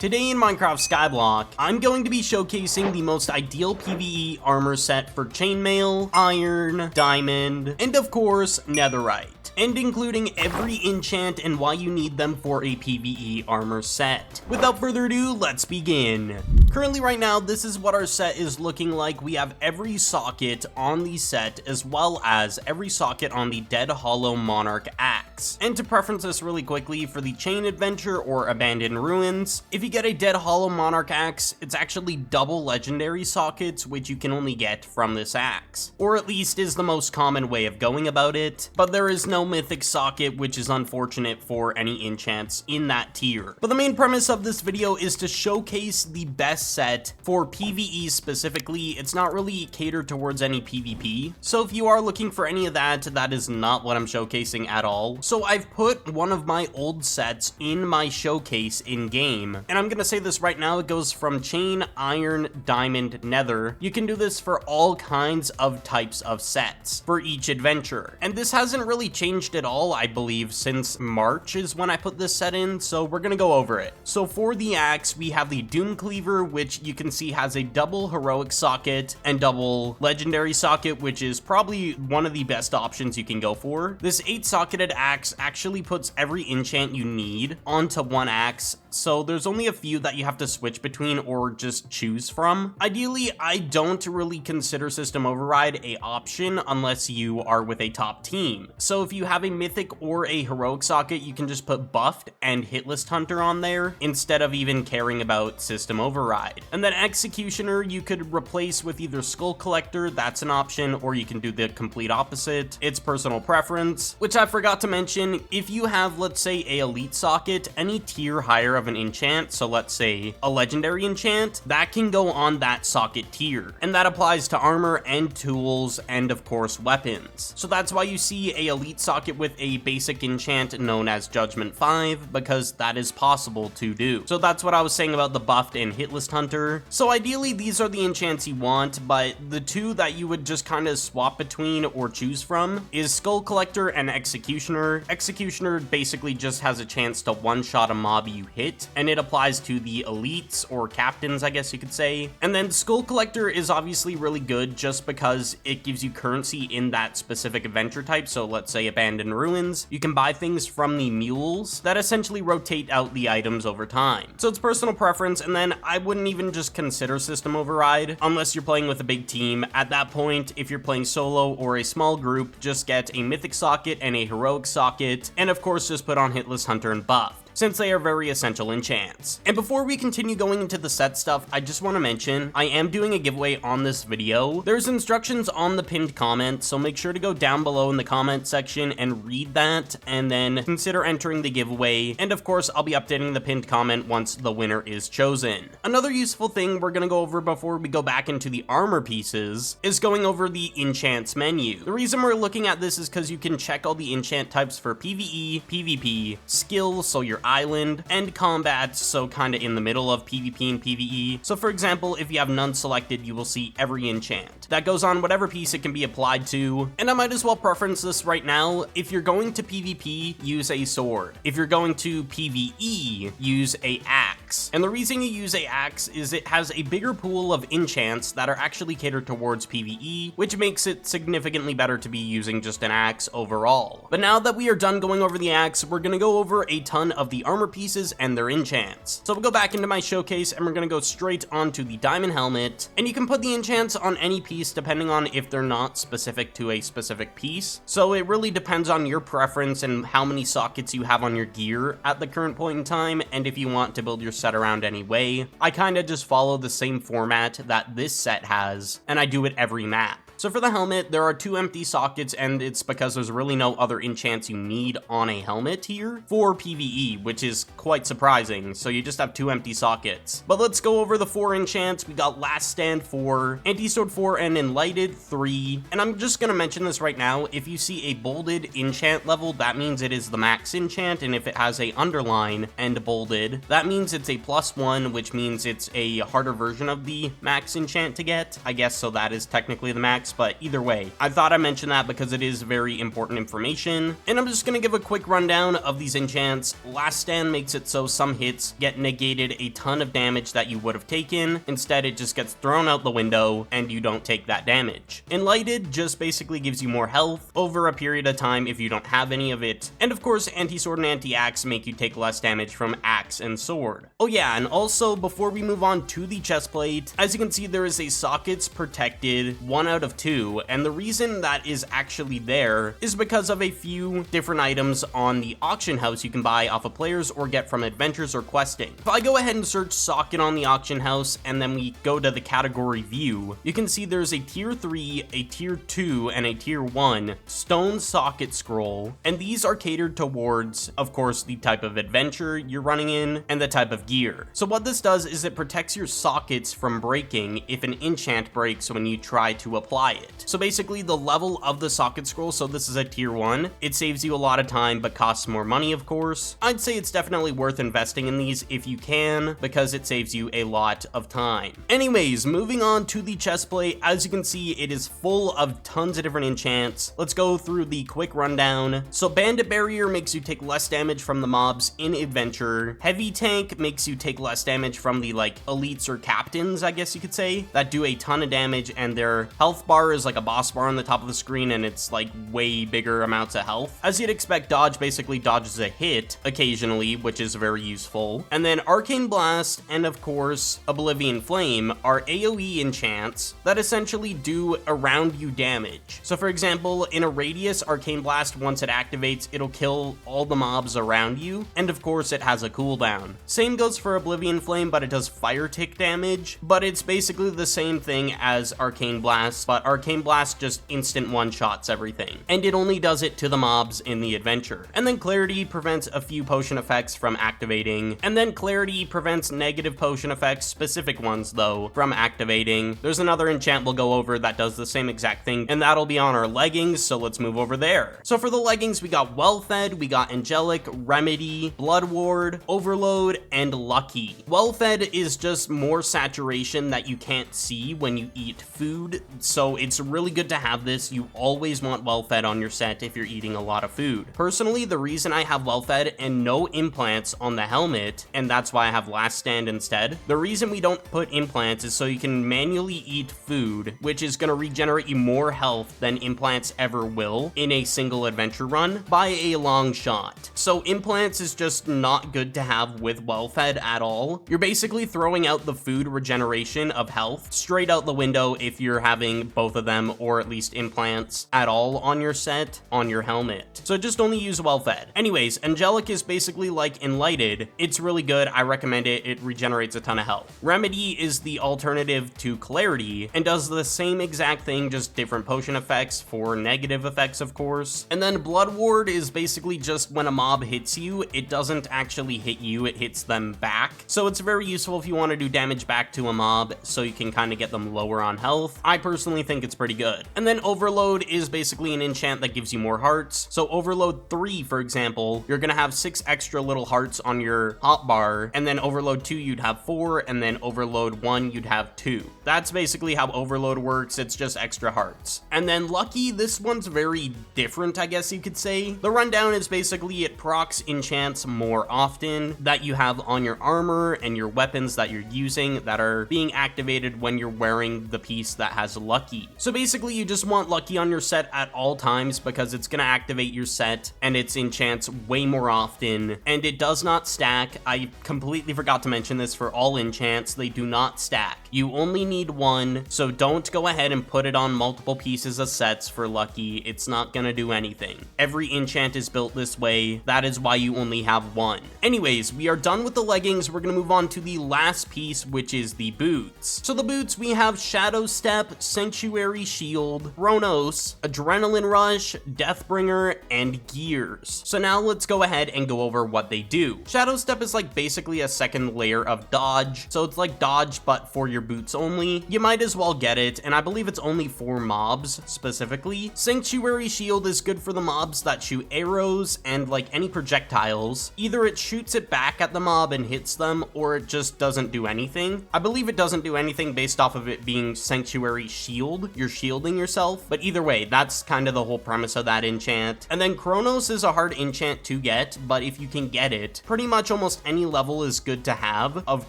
Today in Minecraft Skyblock, I'm going to be showcasing the most ideal PvE armor set for chainmail, iron, diamond, and of course, netherite, and including every enchant and why you need them for a PvE armor set. Without further ado, let's begin. Currently right now, this is what our set is looking like. We have every socket on the set, as well as every socket on the Dead Hollow Monarch axe. And to preference this really quickly, for the Chain Adventure or Abandoned Ruins, if you get a Dead Hollow Monarch axe, it's actually double legendary sockets, which you can only get from this axe. Or at least is the most common way of going about it, but there is no mythic socket, which is unfortunate for any enchants in that tier. But the main premise of this video is to showcase the best set for PvE specifically. It's not really catered towards any PvP, so if you are looking for any of that, that is not what I'm showcasing at all. So I've put one of my old sets in my showcase in game, and I'm gonna say this right now, it goes from chain, iron, diamond, nether. You can do this for all kinds of types of sets for each adventure, and this hasn't really changed at all, I believe, since March is when I put this set in, so we're gonna go over it. So for the axe, we have the Doom Cleaver, which you can see has a double heroic socket and double legendary socket, which is probably one of the best options you can go for. This 8-socketed axe actually puts every enchant you need onto one axe, so there's only a few that you have to switch between or just choose from. Ideally, I don't really consider System Override a option unless you are with a top team. So if you have a mythic or a heroic socket, you can just put buffed and hitlist hunter on there instead of even caring about System Override. And then Executioner you could replace with either Skull Collector, that's an option, or you can do the complete opposite. It's personal preference, which I forgot to mention. If you have, let's say, a elite socket, any tier higher of an enchant, so let's say a legendary enchant, that can go on that socket tier, and that applies to armor and tools and of course weapons. So that's why you see a elite socket with a basic enchant known as Judgment 5, because that is possible to do. So that's what I was saying about the buffed and hitlist hunter. So ideally these are the enchants you want, but the two that you would just kind of swap between or choose from is Skull Collector and Executioner. Executioner basically just has a chance to one-shot a mob you hit, and it applies to the elites or captains, I guess you could say. And then Skull Collector is obviously really good just because it gives you currency in that specific adventure type. So let's say Abandoned Ruins, you can buy things from the mules that essentially rotate out the items over time. So it's personal preference, and then I wouldn't even just consider System Override unless you're playing with a big team. At that point, if you're playing solo or a small group, just get a mythic socket and a heroic socket, and of course just put on hitless hunter and buffed, since they are very essential enchants. And before we continue going into the set stuff, I just want to mention, I am doing a giveaway on this video. There's instructions on the pinned comment, so make sure to go down below in the comment section and read that, and then consider entering the giveaway. And of course, I'll be updating the pinned comment once the winner is chosen. Another useful thing we're gonna go over before we go back into the armor pieces is going over the enchants menu. The reason we're looking at this is because you can check all the enchant types for PvE, PvP, skills, so your island, and combat, so kind of in the middle of PvP and PvE. So for example, if you have none selected, you will see every enchant that goes on whatever piece it can be applied to. And I might as well preference this right now. If you're going to PvP, use a sword. If you're going to PvE, use a axe. And the reason you use a axe is it has a bigger pool of enchants that are actually catered towards PvE, which makes it significantly better to be using just an axe overall. But now that we are done going over the axe, we're gonna go over a ton of the armor pieces and their enchants. So we'll go back into my showcase and we're gonna go straight onto the diamond helmet, and you can put the enchants on any piece depending on if they're not specific to a specific piece. So it really depends on your preference and how many sockets you have on your gear at the current point in time, and if you want to build your set around any way. I kind of just follow the same format that this set has, and I do it every map. So for the helmet, there are 2 empty sockets, and it's because there's really no other enchants you need on a helmet here for PvE, which is quite surprising. So you just have 2 empty sockets. But let's go over the 4 enchants. We got Last Stand 4, Anti-Sword 4, and Enlightened 3. And I'm just gonna mention this right now. If you see a bolded enchant level, that means it is the max enchant, and if it has a underline and bolded, that means it's a +1, which means it's a harder version of the max enchant to get, I guess. So that is technically the max. attacks, but either way, I thought I'd mention that because it is very important information. And I'm just gonna give a quick rundown of these enchants. Last Stand makes it so some hits get negated a ton of damage that you would have taken. Instead, it just gets thrown out the window and you don't take that damage. Enlighted just basically gives you more health over a period of time if you don't have any of it. And of course, Anti-Sword and Anti-Axe make you take less damage from axe and sword. Oh yeah, and also before we move on to the chest plate, as you can see, there is a sockets protected 1 out of 2, and the reason that is actually there is because of a few different items on the auction house you can buy off of players or get from adventures or questing. If I go ahead and search socket on the auction house and then we go to the category view, you can see there's a tier 3, a tier 2, and a tier 1 stone socket scroll, and these are catered towards, of course, the type of adventure you're running in and the type of gear. So what this does is it protects your sockets from breaking if an enchant breaks when you try to apply it. So basically the level of the socket scroll, so this is a tier 1, it saves you a lot of time but costs more money, of course. I'd say it's definitely worth investing in these if you can, because it saves you a lot of time. Anyways, moving on to the chest plate, as you can see, it is full of tons of different enchants. Let's go through the quick rundown. So Bandit Barrier makes you take less damage from the mobs in adventure. Heavy Tank makes you take less damage from the elites or captains, I guess you could say, that do a ton of damage, and their health bar is like a boss bar on the top of the screen, and it's way bigger amounts of health. As you'd expect, Dodge basically dodges a hit occasionally, which is very useful. And then Arcane Blast and of course Oblivion Flame are AoE enchants that essentially do around you damage. So for example, in a radius, Arcane Blast, once it activates, it'll kill all the mobs around you, and of course it has a cooldown. Same goes for Oblivion Flame, but it does fire tick damage, but it's basically the same thing as Arcane Blast, but Arcane Blast just instant one-shots everything, and it only does it to the mobs in the adventure. And then Clarity prevents a few potion effects from activating, and then Clarity prevents negative potion effects, specific ones though, from activating. There's another enchant we'll go over that does the same exact thing, and that'll be on our leggings, so let's move over there. So for the leggings, we got Well-Fed, we got Angelic, Remedy, Blood Ward, Overload, and Lucky. Well-Fed is just more saturation that you can't see when you eat food, so it's really good to have this. You always want Well-Fed on your set if you're eating a lot of food. Personally, the reason I have Well-Fed and no implants on the helmet, and that's why I have Last Stand instead, the reason we don't put implants is so you can manually eat food, which is going to regenerate you more health than implants ever will in a single adventure run by a long shot. So implants is just not good to have with Well-Fed at all. You're basically throwing out the food regeneration of health straight out the window if you're having both of them, or at least implants at all on your set, on your helmet. So just only use Well-Fed. Anyways, Angelic is basically like Enlighted. It's really good. I recommend it. It regenerates a ton of health. Remedy is the alternative to Clarity and does the same exact thing, just different potion effects for negative effects, of course. And then Blood Ward is basically just when a mob hits you, it doesn't actually hit you, it hits them back. So it's very useful if you want to do damage back to a mob, so you can kind of get them lower on health. I personally think it's pretty good. And then Overload is basically an enchant that gives you more hearts. So Overload 3, for example, you're gonna have 6 extra little hearts on your hotbar, and then Overload 2 you'd have 4, and then Overload 1 you'd have 2. That's basically how Overload works. It's just extra hearts. And then Lucky, this one's very different, I guess you could say. The rundown is basically it procs enchants more often that you have on your armor and your weapons that you're using that are being activated when you're wearing the piece that has Lucky. So basically you just want Lucky on your set at all times because it's gonna activate your set and its enchants way more often, and it does not stack. I completely forgot to mention this for all enchants. They do not stack. You only need one, so don't go ahead and put it on multiple pieces of sets for Lucky. It's not gonna do anything. Every enchant is built this way. That is why you only have one. Anyways, we are done with the leggings. We're gonna move on to the last piece, which is the boots. So the boots, we have Shadow Step, Sanctuary Shield, Chronos, Adrenaline Rush, Deathbringer, and Gears. So now let's go ahead and go over what they do. Shadow Step is like basically a second layer of dodge. So it's like dodge, but for your boots only. You might as well get it, and I believe it's only for mobs specifically. Sanctuary Shield is good for the mobs that shoot arrows and like any projectiles. Either it shoots it back at the mob and hits them, or it just doesn't do anything. I believe it doesn't do anything based off of it being Sanctuary Shield, shield, you're shielding yourself. But either way, that's kind of the whole premise of that enchant. And then Chronos is a hard enchant to get, but if you can get it, pretty much almost any level is good to have of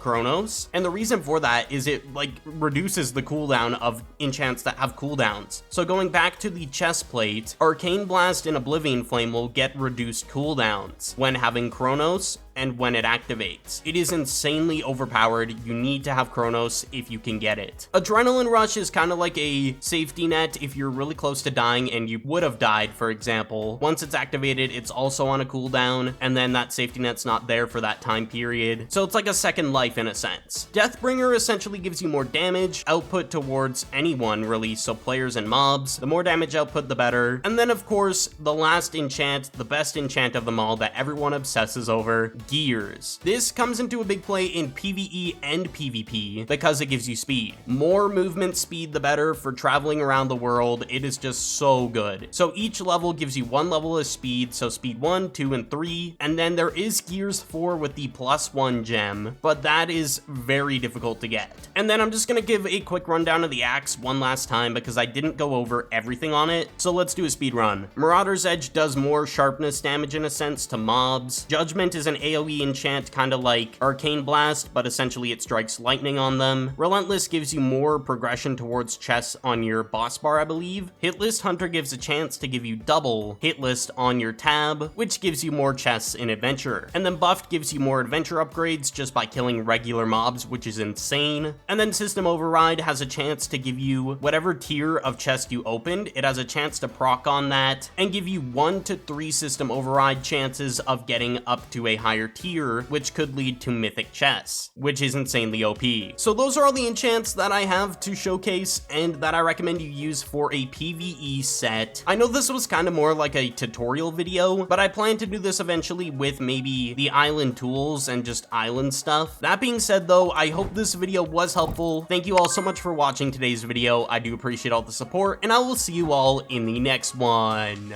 Chronos. And the reason for that is it like reduces the cooldown of enchants that have cooldowns. So going back to the chest plate, Arcane Blast and Oblivion Flame will get reduced cooldowns when having Chronos and when it activates. It is insanely overpowered. You need to have Chronos if you can get it. Adrenaline Rush is kind of like a safety net if you're really close to dying and you would have died, for example. Once it's activated, it's also on a cooldown, and then that safety net's not there for that time period. So it's like a second life in a sense. Deathbringer essentially gives you more damage output towards anyone really, so players and mobs. The more damage output, the better. And then of course, the last enchant, the best enchant of them all that everyone obsesses over, Gears. This comes into a big play in PvE and PvP because it gives you speed. More movement speed, the better for traveling around the world. It is just so good. So each level gives you one level of speed, so speed 1, 2, and 3. And then there is Gears 4 with the +1 gem, but that is very difficult to get. And then I'm just gonna give a quick rundown of the axe one last time because I didn't go over everything on it. So let's do a speed run. Marauder's Edge does more sharpness damage in a sense to mobs. Judgment is an AoE enchant kind of like Arcane Blast, but essentially it strikes lightning on them. Relentless gives you more progression towards chests on your boss bar, I believe. Hitlist Hunter gives a chance to give you double hit list on your tab, which gives you more chests in Adventure. And then Buffed gives you more Adventure upgrades just by killing regular mobs, which is insane. And then System Override has a chance to give you whatever tier of chest you opened. It has a chance to proc on that and give you 1 to 3 System Override chances of getting up to a higher tier, which could lead to mythic chests, which is insanely OP. So those are all the enchants that I have to showcase and that I recommend you use for a PvE set. I know this was kind of more like a tutorial video, but I plan to do this eventually with maybe the island tools and just island stuff. That being said though, I hope this video was helpful. Thank you all so much for watching today's video. I do appreciate all the support, and I will see you all in the next one.